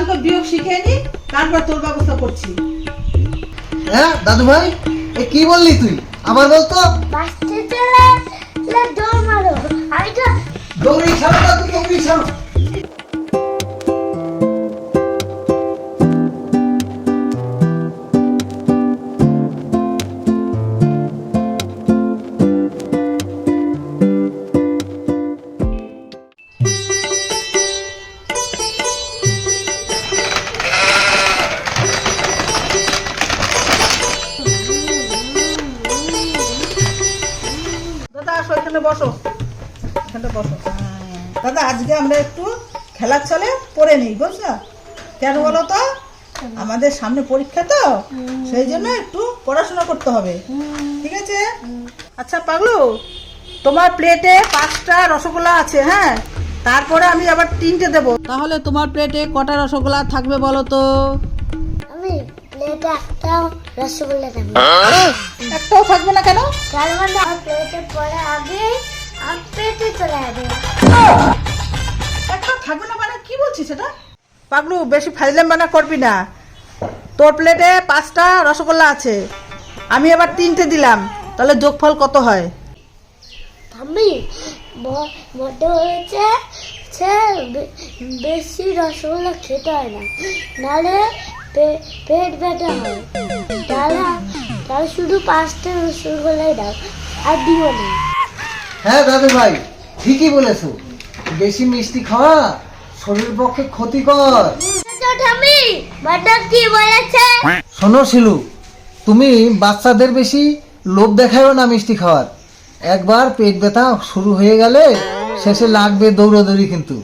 দাদুকে বিয়োগ শিখিয়ে নি, তারপর তোর ব্যবস্থা করছি। হ্যাঁ দাদু ভাই, এ কি বললি তুই? আবার বলতো। বাসতে চলে দৌড় মারো। আমি তো দৌড়ি ছাড়ো দাদু, দৌড়ি ছাড়ো। দাদা আসো, এখানে বসো, এখানে বসো। দাদা আজকে আমরা একটু খেলার ছলে পড়ে নিই, বুঝলা? কেন বলো তো? আমাদের সামনে পরীক্ষা তো, সেই জন্য একটু পড়াশোনা করতে হবে, ঠিক আছে? আচ্ছা পাগলু, তোমার প্লেটে 5টা রসগোল্লা আছে, হ্যাঁ? তারপরে আমি আবার 3টে দেবো। তাহলে তোমার প্লেটে কটা রসগোল্লা থাকবে বলো তো? আমি প্লেটে একটা রসগোল্লা দেবো। একটাও থাকবে না কেন? তার মানে আমার প্লেটে পড়ে আগে আর পেটে চলে যাবে। একটাও থাকবে না মানে কি বলছিস এটা? পাগলু বেশি ফাইজলাম বানা করবি না। তোর প্লেটে 5টা রসগোল্লা আছে, আমি আবার 3টে দিলাম, তাহলে যোগফল কত হয়? আমি বড় হয়েছে বেশি রসগোল্লা খেতে হয় না, নাহলে পেট ব্যথা হয়। তাহলে শুধু 5টা রসগোল্লাই দাও, আর দিও না। হ্যাঁ দাদু ভাই, ঠিকই বলেছো। বেশি মিষ্টি খাওয়া শরীরের পক্ষে ক্ষতিকর। আমি বড় কি বলেছে? শোনো শিলু, তুমি বাচ্চাদের বেশি লোভ দেখায়ও না মিষ্টি খাওয়ার। একবার পেট ব্যথা শুরু হয়ে গেলে শেষে লাগবে দৌড়াদৌড়ি কিন্তু।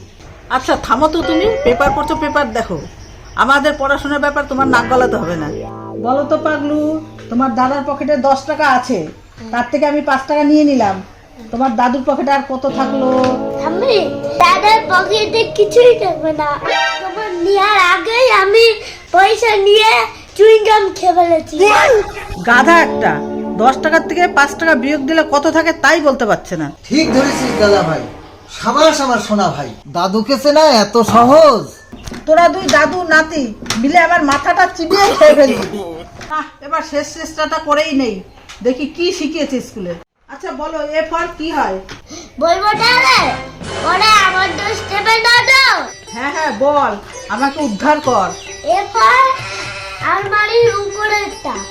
আচ্ছা থামো তো, তুমি পেপার পড়ছো, পেপার দেখো। আমাদের পড়াশোনার ব্যাপার তোমার নাক গলাতে হবে না। বলো তো পাগলু, তোমার দাদার পকেটে 10 টাকা আছে, তার থেকে আমি 5 টাকা নিয়ে নিলাম, তোমার দাদুর পকেটে আর কত থাকলো? আমি দাদার পকেটে কিছুই থাকবে না। তোমার নেওয়ার আগেই আমি পয়সা নিয়ে চুইংগাম খেয়ে ফেলেছি। গাধা একটা, 10 টাকার থেকে 5 টাকা বিয়োগ দিলে কত থাকে তাই বলতে পারছে না। ঠিক ধরেছিস দাদা ভাই, সাবাস আমার সোনা ভাই। দাদুকে চেনা এত সহজ? তোরা দুই দাদু নাতি মিলে আমার মাথাটা চিবিয়ে খেয়ে ফেলবি। এবার শেষ চেষ্টাটা করেই নেই, দেখি কি শিখিয়েছে স্কুলে। আচ্ছা বলো, এ ফর কি হয়? বলবো তাহলে? ওরে আমার দোষ দেবে না তো? হ্যাঁ হ্যাঁ বল, আমাকে উদ্ধার কর। এরপর আলমারির উপরের তাক।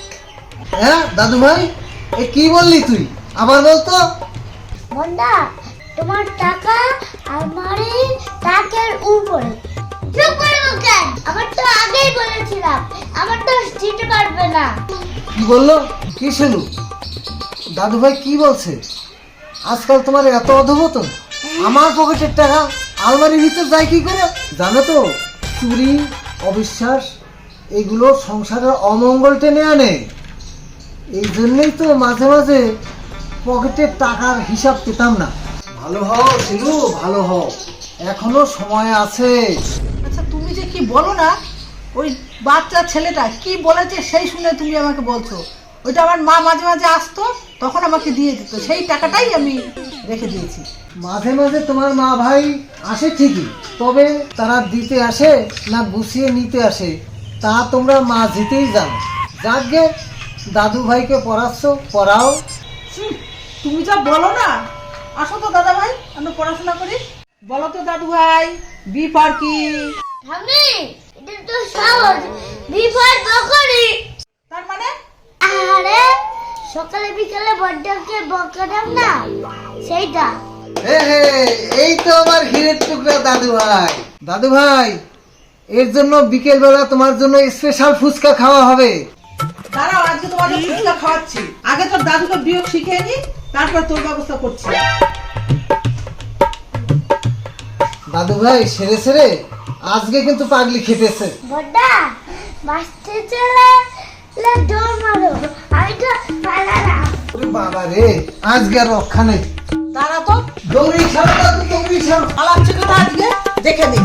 হ্যাঁ দাদু ভাই, এ কি বললি তুই? আবার বলতো। মন্ডা, তোমার টাকা আলমারির তাকের উপরে। চুপ করে কেন? আমার তো আগেই বলেছিলাম আমার তো দিতে পারবে না। কি বললো? কি শিলু? দাদু ভাই কি বলছে? আজকাল তোমার এত অধপতন? আমার পকেটের টাকা আলমারির ভিতর যায় কি করে? জানো তো, চুরি, অবিশ্বাস এগুলো সংসারের অমঙ্গল টেনে আনে। এই জন্যই তো মাঝে মাঝে পকেটের টাকার হিসাব পেতাম না। ভালো হও শিলু, ভালো হও, এখনো সময় আছে। আচ্ছা তুমি যে কি বলো না, ওই বাচ্চা ছেলেটা কি বলেছে সেই শুনে তুমি আমাকে বলছো? ওইটা আমার মা মাঝে মাঝে আসতো, তখন আমাকে দিয়ে দিত, সেই টাকাটাই আমি রেখে দিয়েছি। মাঝে মাঝে তোমার মা ভাই আসে ঠিকই, তবে তারা দিতে আসে না গুছিয়ে নিতে আসে তা তোমরা মা জিতেই জানো। যাকগে, দাদু ভাইকে পড়াচ্ছ, পড়াও। তুমি যা বলো না। আসো তো দাদা ভাই, আমরা পড়াশোনা করি। বলো তো দাদু ভাই, বি ফর কি? আমি এটা তো সহজ। বিফল বকরি। তার মানে? আরে সকালে বিকালে বড়টাকে বকাতাম না, সেইটা। হে হে, এই তো আমার হিরের টুকরা দাদু ভাই। দাদু ভাই, এর জন্য বিকেল বেলা তোমার জন্য স্পেশাল ফুচকা খাওয়া হবে। দাঁড়াও, আজকে তোমাকে ফুচকা খাওয়াচ্ছি। আগে তোর দাদুকে বিয়োগ শিখিয়ে নি, তারপর তোর ব্যবস্থা করছি। দাদু ভাই সেরে সেরে আজকে কিন্তু পাগলি খেপেছে। বড়টা বাসতে চলে দৌড় মারো। আমি তো পালালাম। ওরে বাবা রে, আজকে আর রক্ষা নেই। দাঁড়া তো, দৌড়ি ছাড়ো দাদু, দৌড়ি ছাড়ো। পালাচ্ছে কেন আজকে দেখে নি।